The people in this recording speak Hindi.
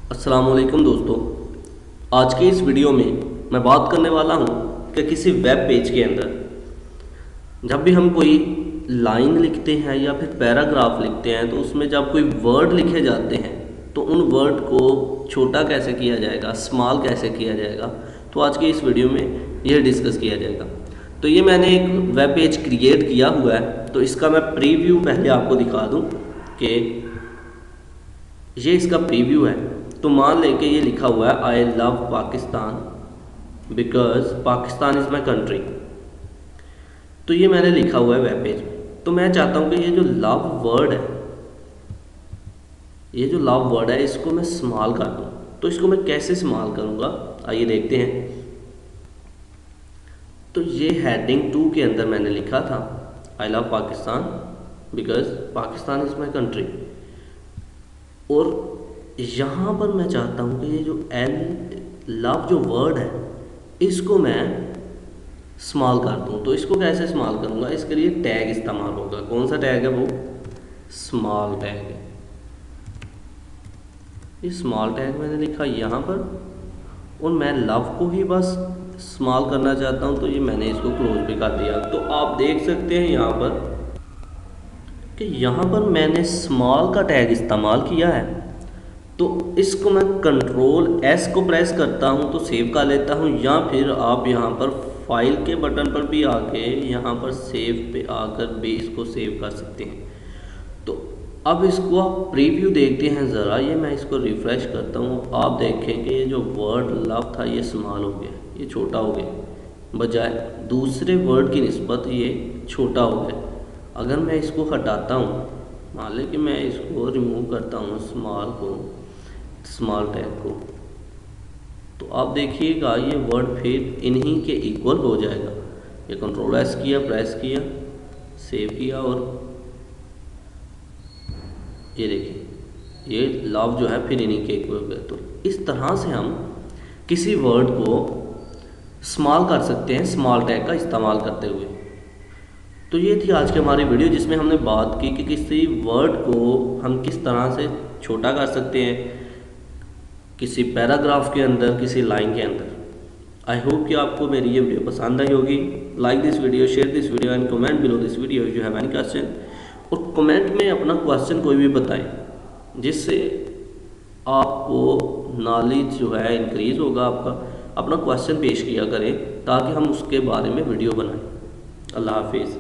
अस्सलाम वालेकुम दोस्तों। आज के इस वीडियो में मैं बात करने वाला हूँ कि किसी वेब पेज के अंदर जब भी हम कोई लाइन लिखते हैं या फिर पैराग्राफ लिखते हैं तो उसमें जब कोई वर्ड लिखे जाते हैं तो उन वर्ड को छोटा कैसे किया जाएगा, स्मॉल कैसे किया जाएगा। तो आज के इस वीडियो में यह डिस्कस किया जाएगा। तो ये मैंने एक वेब पेज क्रिएट किया हुआ है, तो इसका मैं प्रीव्यू पहले आपको दिखा दूँ कि ये इसका प्रीव्यू है। तो मान लेके ये लिखा हुआ है I love Pakistan because Pakistan is my country. तो ये मैंने लिखा हुआ है वेब पेज में। तो मैं चाहता हूँ कि ये जो लव वर्ड है, ये जो लव वर्ड है इसको मैं स्मॉल कर दूँ। तो इसको मैं कैसे स्मॉल करूँगा, आइए देखते हैं। तो ये हेडिंग 2 के अंदर मैंने लिखा था I love Pakistan because Pakistan is my country. और यहाँ पर मैं चाहता हूँ कि ये जो लव जो वर्ड है इसको मैं स्मॉल कर दूँ। तो इसको कैसे स्मॉल करूँगा, इसके लिए टैग इस्तेमाल होगा। कौन सा टैग है, वो स्मॉल टैग है। ये स्मॉल टैग मैंने लिखा यहाँ पर और मैं लव को ही बस स्मॉल करना चाहता हूँ, तो ये मैंने इसको क्लोज भी कर दिया। तो आप देख सकते हैं यहाँ पर कि यहाँ पर मैंने स्मॉल का टैग इस्तेमाल किया है। तो इसको मैं कंट्रोल एस को प्रेस करता हूँ तो सेव कर लेता हूँ, या फिर आप यहाँ पर फाइल के बटन पर भी आके यहाँ पर सेव पे आकर भी इसको सेव कर सकते हैं। तो अब इसको आप प्रीव्यू देखते हैं ज़रा। ये मैं इसको रिफ़्रेश करता हूँ, आप देखें कि ये जो वर्ड लव था ये स्मॉल हो गया, ये छोटा हो गया, बजाय दूसरे वर्ड की निस्बत ये छोटा हो गया। अगर मैं इसको हटाता हूँ, मान लें कि मैं इसको रिमूव करता हूँ स्मॉल टैग को, तो आप देखिएगा ये वर्ड फिर इन्हीं के इक्वल हो जाएगा। ये कंट्रोल एस किया, प्रेस किया, सेव किया और ये देखिए ये लव जो है फिर इन्हीं के इक्वल हो गया। तो इस तरह से हम किसी वर्ड को स्मॉल कर सकते हैं स्मॉल टैग का इस्तेमाल करते हुए। तो ये थी आज की हमारी वीडियो जिसमें हमने बात की कि किसी वर्ड को हम किस तरह से छोटा कर सकते हैं किसी पैराग्राफ के अंदर, किसी लाइन के अंदर। आई होप कि आपको मेरी ये वीडियो पसंद आई होगी। Like this video, share this video and comment below this video if you have any question. और कमेंट में अपना क्वेश्चन कोई भी बताएं जिससे आपको नॉलेज जो है इंक्रीज़ होगा। आपका अपना क्वेश्चन पेश किया करें ताकि हम उसके बारे में वीडियो बनाएं। अल्लाह हाफिज़।